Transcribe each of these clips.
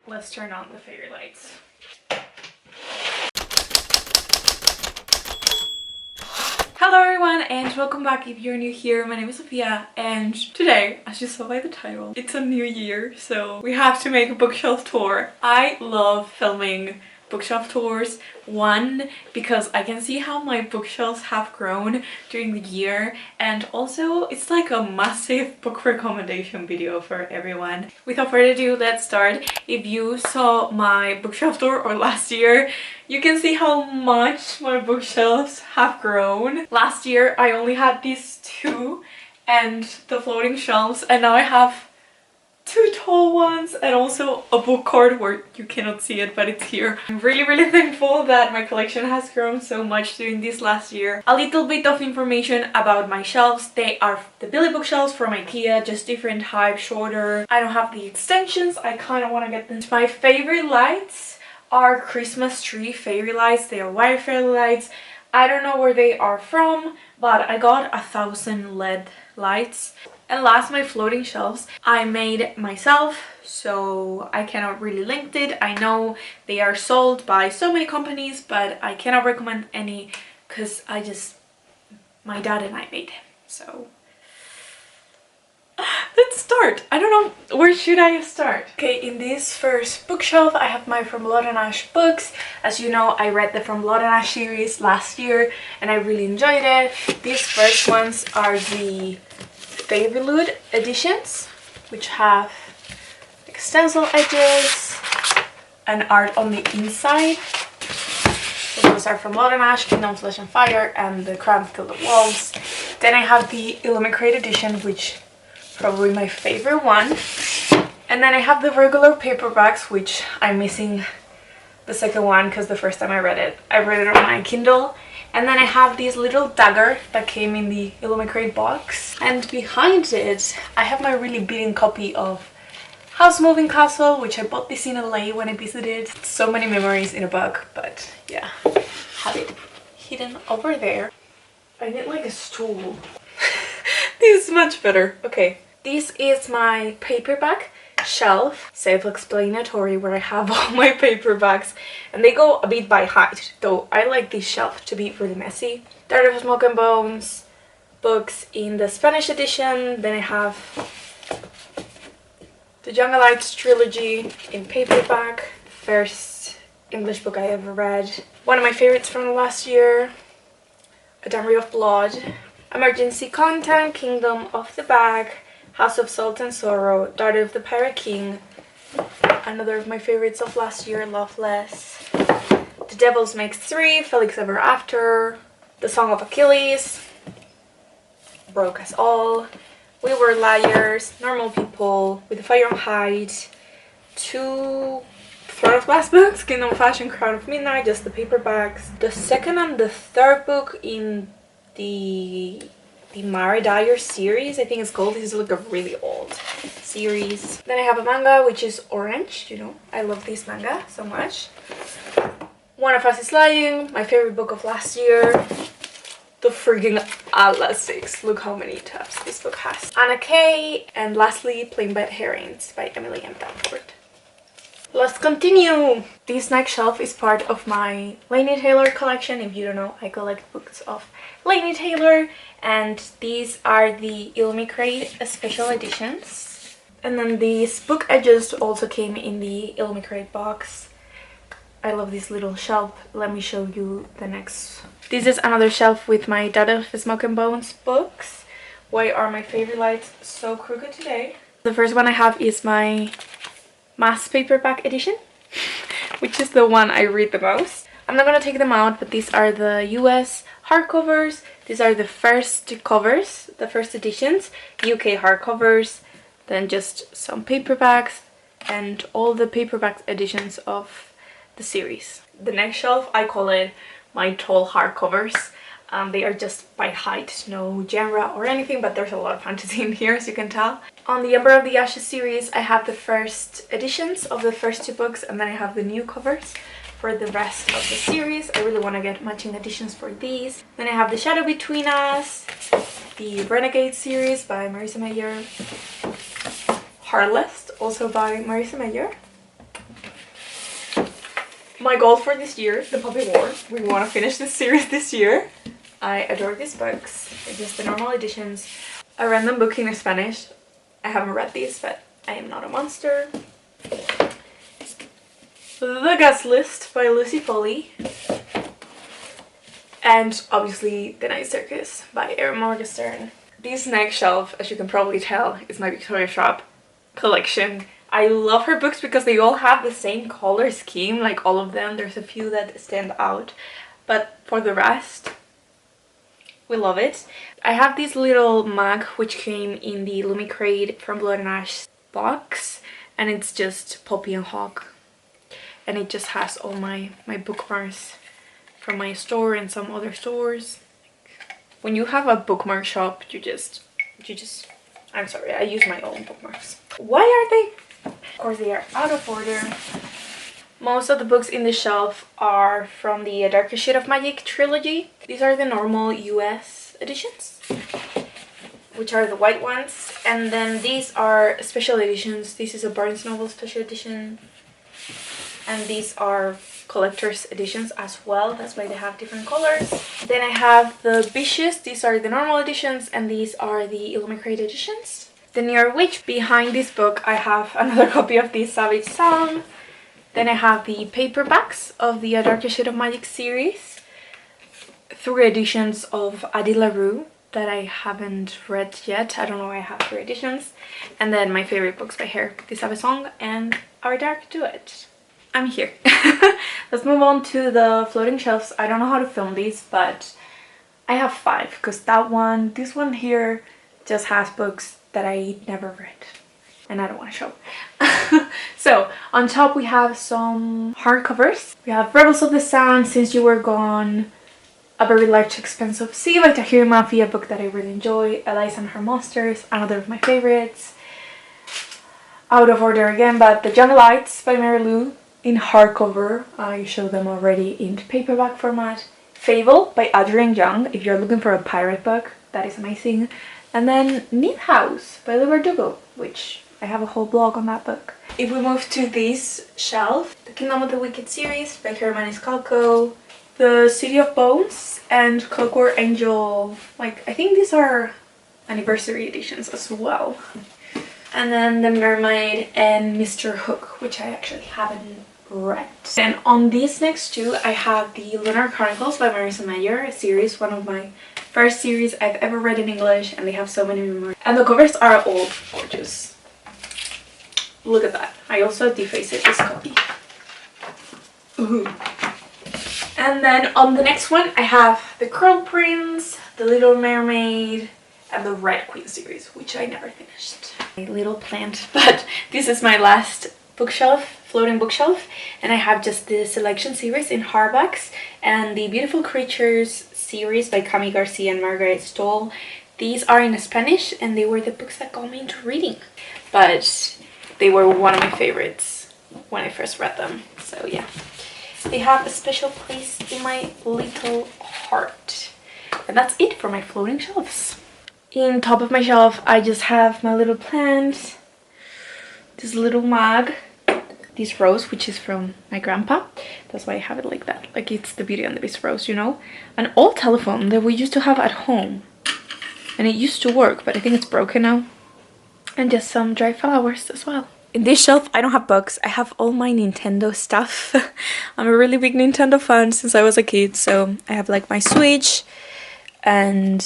Let's turn on the fairy lights. Hello everyone and welcome back if you're new here. My name is Sofia and today, as you saw by the title, it's a new year, so we have to make a bookshelf tour. I love filming bookshelf tours. One, because I can see how my bookshelves have grown during the year, and also it's like a massive book recommendation video for everyone. Without further ado, let's start. If you saw my bookshelf tour or last year, you can see how much my bookshelves have grown. Last year I only had these two and the floating shelves, and now I have two tall ones and also a book card where you cannot see it, but it's here. I'm really thankful that my collection has grown so much during this last year. A little bit of information about my shelves. They are the Billy bookshelves from IKEA, just different height, shorter. I don't have the extensions. I kind of want to get them. My favorite lights are Christmas tree fairy lights. They are wire fairy lights. I don't know where they are from, but I got 1,000 LED lights. And last, my floating shelves I made myself, so I cannot really link it. I know they are sold by so many companies, but I cannot recommend any because my dad and I made them. So let's start. I don't know, where should I start? Okay, in this first bookshelf I have my From Blood and Ash books. As you know, I read the From Blood and Ash series last year and I really enjoyed it. These first ones are the Favorite editions, which have like stencil edges and art on the inside. So those are From Blood and Ash, Kingdom Flesh and Fire, and the Crown of Gilded Walls. Then I have the Illuminate edition, which probably my favorite one. And then I have the regular paperbacks, which I'm missing the second one because the first time I read it on my Kindle. And then I have this little dagger that came in the Illuminate box. And behind it, I have my really beaten copy of House Moving Castle, which I bought this in LA when I visited. So many memories in a book, but yeah, have it hidden over there. I need like a stool. This is much better. Okay, this is my paperback shelf, self-explanatory, where I have all my paperbacks, and they go a bit by height, though I like this shelf to be really messy. Diary of Smoke and Bones books in the Spanish edition. Then I have the Young Lights trilogy in paperback, first English book I ever read. One of my favorites from last year, A Diary of Blood, Emergency Content, Kingdom of the Bag, House of Salt and Sorrow, Daughter of the Pirate King, another of my favorites of last year, Loveless, The Devil's Makes 3, Felix Ever After, The Song of Achilles, Broke Us All, We Were Liars, Normal People, With the Fire on Height, two Throne of Glass books, Kingdom of Ash and Crown of Midnight, just the paperbacks. The second and the third book in the Mara Dyer series, I think it's called. This is like a really old series. Then I have a manga, which is Orange. You know, I love this manga so much. One of Us is Lying, my favorite book of last year. The freaking Atlas 6. Look how many tabs this book has. Anna Kay, and lastly, Plain Bad Herrings by Emily M. Danforth. Let's continue! This next shelf is part of my Laini Taylor collection. If you don't know, I collect books of Laini Taylor, and these are the Illuminate special editions. And then this book edges also came in the Illuminate box. I love this little shelf. Let me show you the next. This is another shelf with my Diary of Smoke and Bones books. Why are my favorite lights so crooked today? The first one I have is my mass paperback edition, which is the one I read the most. I'm not gonna take them out, but these are the US hardcovers. These are the first covers, the first editions, UK hardcovers, then just some paperbacks and all the paperback editions of the series. The next shelf, I call it my tall hardcovers. They are just by height, no genre or anything, but there's a lot of fantasy in here, as you can tell. On the Emperor of the Ashes series, I have the first editions of the first two books, and then I have the new covers for the rest of the series. I really want to get matching editions for these. Then I have The Shadow Between Us, the Renegade series by Marissa Meyer, Heartless, also by Marissa Meyer, My goal for this year, The Puppy War. We want to finish this series this year. I adore these books. It's just the normal editions. A random book in Spanish. I haven't read these, but I am not a monster. The Guest List by Lucy Foley. And obviously The Night Circus by Erin Morgenstern. This next shelf, as you can probably tell, is my Victoria Shop collection. I love her books because they all have the same color scheme, like all of them. There's a few that stand out, but for the rest, we love it. I have this little mug which came in the Lumicrate from Blood and Ash box, and it's just Poppy and Hawk, and it just has all my bookmarks from my store and some other stores. When you have a bookmark shop, you just I'm sorry, I use my own bookmarks. Why are they? Of course, they are out of order. Most of the books in the shelf are from the A Darker Shade of Magic trilogy. These are the normal US editions, which are the white ones. And then these are special editions. This is a Barnes Noble special edition. And these are collector's editions as well. That's why they have different colors. Then I have the Vicious. These are the normal editions, and these are the Illumicrate editions. The Near Witch. Behind this book I have another copy of the Savage Sound. Then I have the paperbacks of the A Darker Shade of Magic series. 3 editions of Adi LaRue that I haven't read yet. I don't know why I have 3 editions. And then my favorite books by her, The Savage Song and Our Dark Duet. I'm here. Let's move on to the floating shelves. I don't know how to film these, but I have 5 because this one here just has books that I never read and I don't want to show. So on top we have some hardcovers. We have Rebels of the Sun, Since You Were Gone, A Very Large Expensive Sea by Tahir Mafi, a book that I really enjoy, Eliza and Her Monsters, another of my favorites. Out of order again, but The Jungle Lights by Mary Lou in hardcover. I show them already in paperback format. Fable by Adrienne Young, if you're looking for a pirate book, that is amazing. And then Neat House by Leigh Bardugo, which I have a whole blog on that book. If we move to this shelf, The Kingdom of the Wicked series by Herman Iskalko, The City of Bones and Clockwork Angel, like I think these are anniversary editions as well. And then The Mermaid and Mr. Hook, which I actually haven't read. And on these next 2 I have the Lunar Chronicles by Marissa Meyer, a series, one of my first series I've ever read in English, and they have so many memories. And the covers are all gorgeous. Look at that. I also defaced this copy. Ooh. And then on the next one I have The Curl Prince, The Little Mermaid, and the Red Queen series, which I never finished. A little plant, but this is my last bookshelf, floating bookshelf, and I have just the Selection series in hardbacks and the Beautiful Creatures series by Cami Garcia and Margaret Stoll. These are in Spanish and they were the books that got me into reading, but they were one of my favorites when I first read them, so yeah. They have a special place in my little heart. And that's it for my floating shelves. In top of my shelf I just have my little plant, this little mug, this rose which is from my grandpa, that's why I have it like that, like it's the Beauty and the Beast rose, you know, an old telephone that we used to have at home and it used to work, but I think it's broken now, and just some dried flowers as well. In this shelf I don't have books, I have all my Nintendo stuff. I'm a really big Nintendo fan since I was a kid, so I have like my Switch and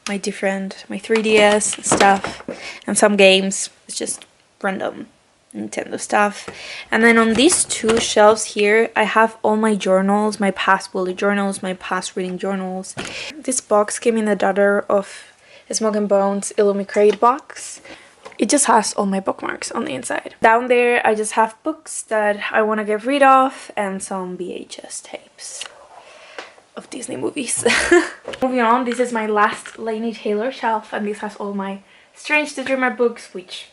my 3DS stuff and some games. It's just random Nintendo stuff. And then on these 2 shelves here I have all my journals, my past bullet journals, my past reading journals. This box came in the Daughter of Smoke and Bones Illumicrate box. It just has all my bookmarks on the inside. Down there I just have books that I want to get rid of and some VHS tapes of Disney movies. Moving on, this is my last Laini Taylor shelf, and this has all my Strange the Dreamer books, which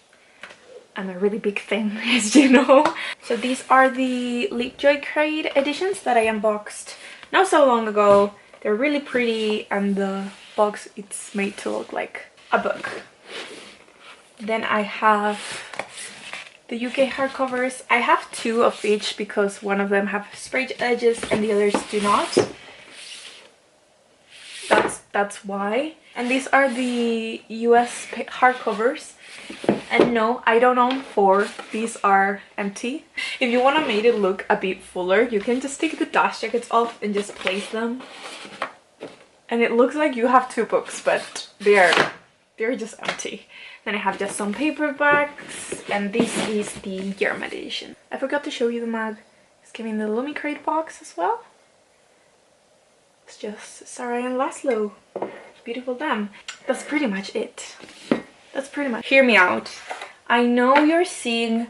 I'm a really big fan, as you know. So these are the Leapjoy Crate editions that I unboxed not so long ago. They're really pretty, and the box, it's made to look like a book. Then I have the UK hardcovers. I have two of each because one of them have sprayed edges and the others do not. That's why. And these are the US hardcovers. And no, I don't own 4. These are empty. If you want to make it look a bit fuller, you can just take the dust jackets off and just place them. And it looks like you have 2 books, but they're just empty. Then I have just some paperbacks, and this is the Yerma edition. I forgot to show you the mug. It's came in the Lumicrate box as well. It's just Sarah and Laszlo. Beautiful them. That's pretty much it. That's pretty much. Hear me out. I know you're seeing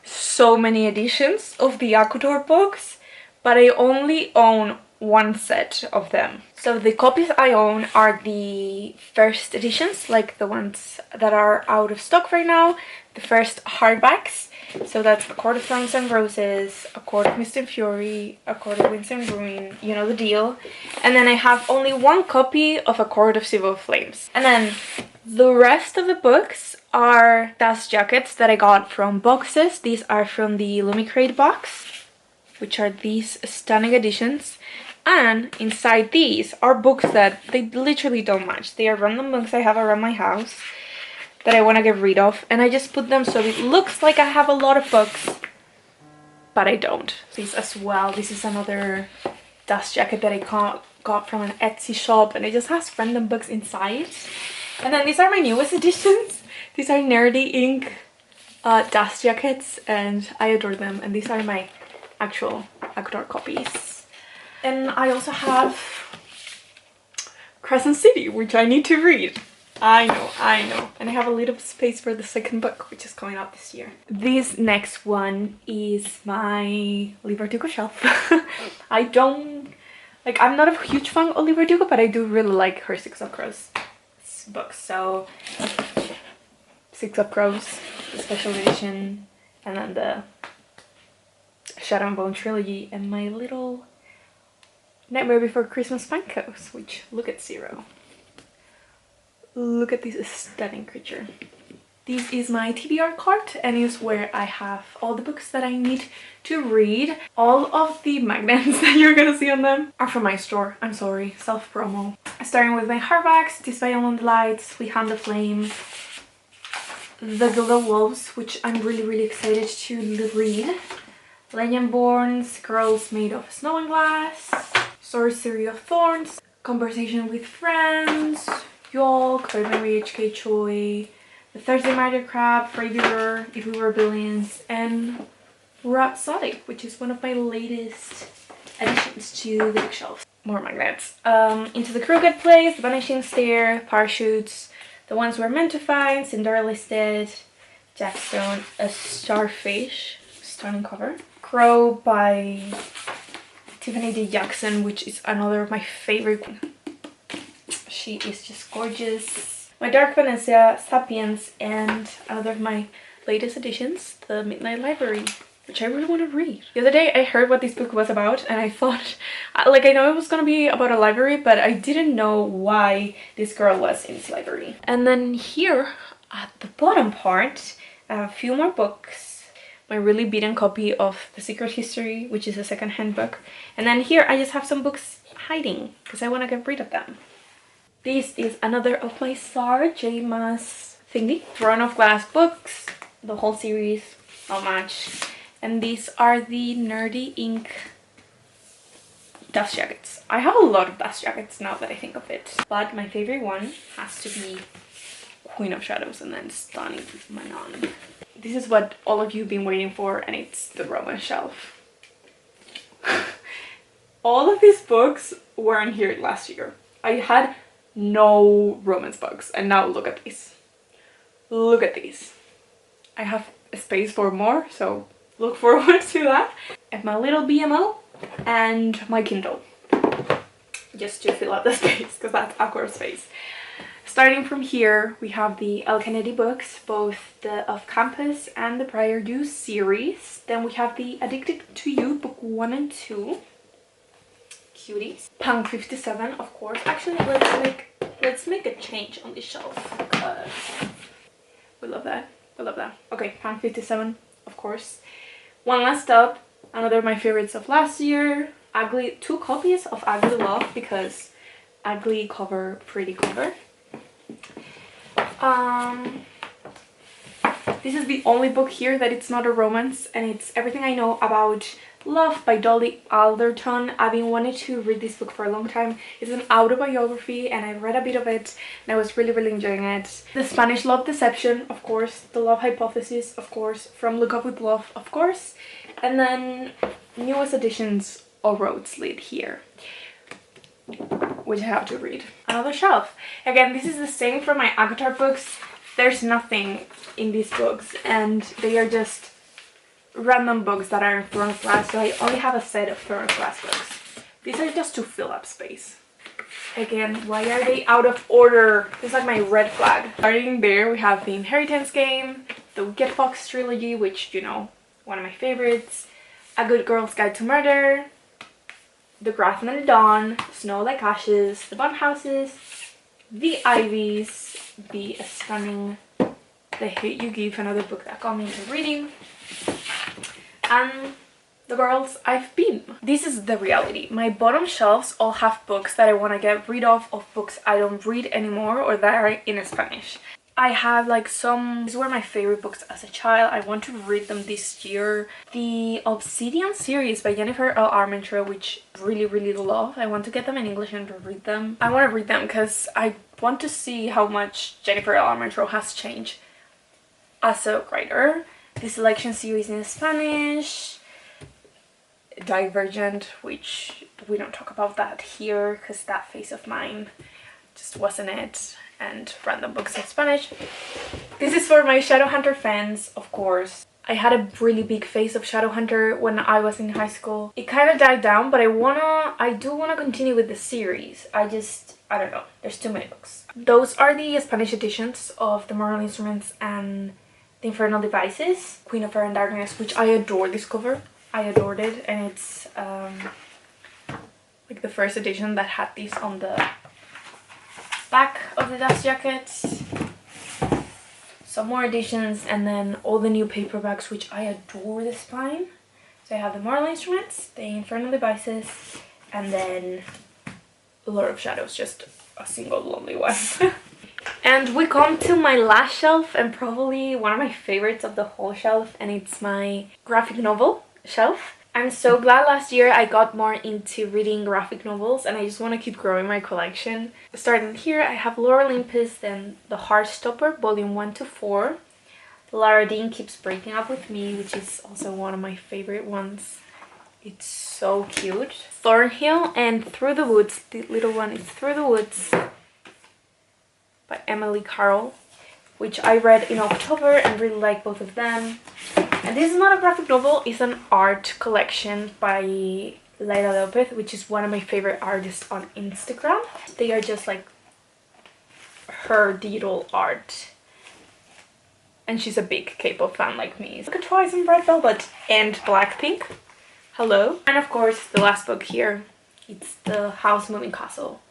so many editions of the Aquador books, but I only own 1 set of them. So the copies I own are the first editions, like the ones that are out of stock right now, the first hardbacks. So that's A Court of Thorns and Roses, A Court of Mist and Fury, A Court of Winds and Ruin, you know the deal. And then I have only 1 copy of A Court of Civil Flames. And then the rest of the books are dust jackets that I got from boxes. These are from the Lumicrate box, which are these stunning editions. And inside these are books that they literally don't match. They are random books I have around my house that I want to get rid of. And I just put them so it looks like I have a lot of books, but I don't. This as well. This is another dust jacket that I got from an Etsy shop, and it just has random books inside. And then these are my newest editions. These are Nerdy Ink dust jackets, and I adore them. And these are my actual Aquador copies. And I also have Crescent City, which I need to read. I know. And I have a little space for the second book, which is coming out this year. This next one is my Liverdugo shelf. I'm not a huge fan of Liverdugo, but I do really like her Six of Crows books. So, Six of Crows, the special edition, and then the Shadow and Bone trilogy, and my little Nightmare Before Christmas Pancos, which, look at Zero. Look at this stunning creature. This is my TBR cart, and is where I have all the books that I need to read. All of the magnets that you're gonna see on them are from my store. I'm sorry, self-promo. Starting with my hardbacks, This Violent Lights, We Hand the Flame, The Gilded Wolves, which I'm really excited to read. Legendborns, Girls Made of Snow and Glass, Sorcery of Thorns, Conversation with Friends, Yolk by Mary H.K. Choi, The Thursday Martyr Crab, Freiburger, If We Were Billions, and Rhapsodic, which is one of my latest additions to the bookshelf. More magnets. Into the Crooked Place, The Vanishing Stair, Parachutes, The Ones We're Meant to Find, Cinderella's Dead, Jackstone, A Starfish, stunning cover. Crow by Tiffany D. Jackson, which is another of my favorite. She is just gorgeous. My Dark Venezia, Sapiens, and another of my latest editions, The Midnight Library, which I really want to read. The other day I heard what this book was about, and I thought, like, I know it was gonna be about a library, but I didn't know why this girl was in this library. And then here at the bottom part, I have a few more books. My really beaten copy of The Secret History, which is a second-hand book. And then here I just have some books hiding because I want to get rid of them. This is another of my Sarah J. Maas thingy. Throne of Glass books, the whole series, not much. And these are the Nerdy Ink dust jackets. I have a lot of dust jackets now that I think of it. But my favorite one has to be Queen of Shadows and then Stunning Manon. This is what all of you have been waiting for, and it's the romance shelf. All of these books weren't here last year. I had no romance books, and now look at these. Look at these. I have a space for more, so look forward to that. And my little BMO and my Kindle, just to fill out the space, because that's awkward space. Starting from here, we have the El Kennedy books, both the Off Campus and the Prior Due series. Then we have the Addicted to You, book 1 and 2. Cuties. Punk 57, of course. Actually, let's make a change on this shelf, because we love that. I love that. Okay, Pound 57, of course. One Last Up, another of my favorites of last year. Ugly, 2 copies of Ugly Love because ugly cover, pretty cover. This is the only book here that it's not a romance, and it's Everything I Know About Love by Dolly Alderton. I've been wanting to read this book for a long time. It's an autobiography and I read a bit of it and I was really enjoying it. The Spanish Love Deception, of course. The Love Hypothesis, of course. From Look Up With Love, of course. And then newest editions of Road Slid here, which I have to read. Another shelf. Again, this is the same for my Avatar books. There's nothing in these books and they are just random books that are in Throne of Glass, so I only have a set of Throne of Glass books. These are just to fill up space. Again, why are they out of order? This is like my red flag. Starting there, we have the Inheritance Game, the Wicked Fox trilogy, which, you know, one of my favorites, A Good Girl's Guide to Murder, The Grass and the Dawn, Snow Like Ashes, The Bun Houses, The Ivies, The Stunning, The Hate You Give, another book that got me into reading, and The Girls I've Been. This is the reality. My bottom shelves all have books that I want to get rid of books I don't read anymore or that are in Spanish. I have like some, these were my favorite books as a child. I want to read them this year. The Obsidian series by Jennifer L. Armentrout, which I really love. I want to get them in English and read them. I want to read them because I want to see how much Jennifer L. Armentrout has changed as a writer. The Selection series in Spanish, Divergent, which we don't talk about that here because that phase of mine just wasn't it, and random books in Spanish. This is for my Shadowhunter fans, of course. I had a really big phase of Shadowhunter when I was in high school. It kind of died down, but I do wanna continue with the series. I don't know, there's too many books. Those are the Spanish editions of The Mortal Instruments and The Infernal Devices, Queen of Fire and Darkness, which I adore this cover. I adored it, and it's like the first edition that had this on the back of the dust jacket. Some more editions, and then all the new paperbacks, which I adore the spine. So I have The Mortal Instruments, The Infernal Devices, and then Lord of Shadows, just a single lonely one. And we come to my last shelf, and probably one of my favorites of the whole shelf, and it's my graphic novel shelf. I'm so glad last year I got more into reading graphic novels, and I just want to keep growing my collection. Starting here, I have Lore Olympus, then The Heartstopper, volume 1 to 4. Lara Dean Keeps Breaking Up With Me, which is also one of my favorite ones. It's so cute. Thornhill and Through the Woods, the little one is Through the Woods by Emily Carroll, which I read in October and really like both of them. And this is not a graphic novel, it's an art collection by Laila Lopez, which is one of my favorite artists on Instagram. They are just like her digital art. And she's a big K-pop fan like me. So I could try some Red Velvet and Blackpink. Hello. And of course, the last book here, it's The House Moving Castle.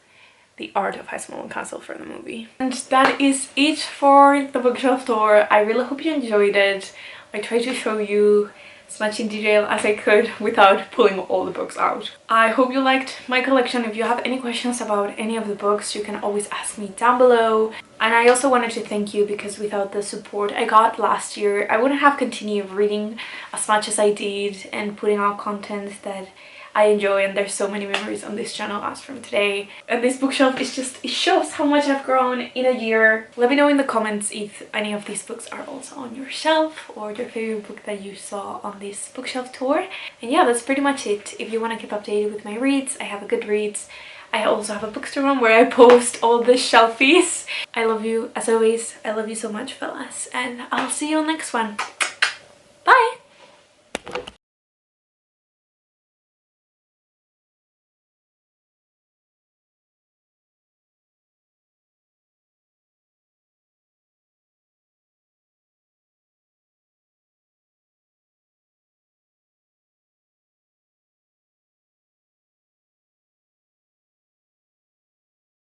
The Art of House Moving Castle for the movie. And that is it for the bookshelf tour. I really hope you enjoyed it. I tried to show you as much in detail as I could without pulling all the books out. I hope you liked my collection. If you have any questions about any of the books, you can always ask me down below. And I also wanted to thank you, because without the support I got last year, I wouldn't have continued reading as much as I did and putting out content that I enjoy, and there's so many memories on this channel as from today. And this bookshelf is just, it shows how much I've grown in a year. Let me know in the comments if any of these books are also on your shelf, or your favorite book that you saw on this bookshelf tour. And yeah, that's pretty much it. If you want to keep updated with my reads, I have a Goodreads. I also have a bookstagram where I post all the shelfies. I love you as always. I love you so much, fellas, and I'll see you on the next one.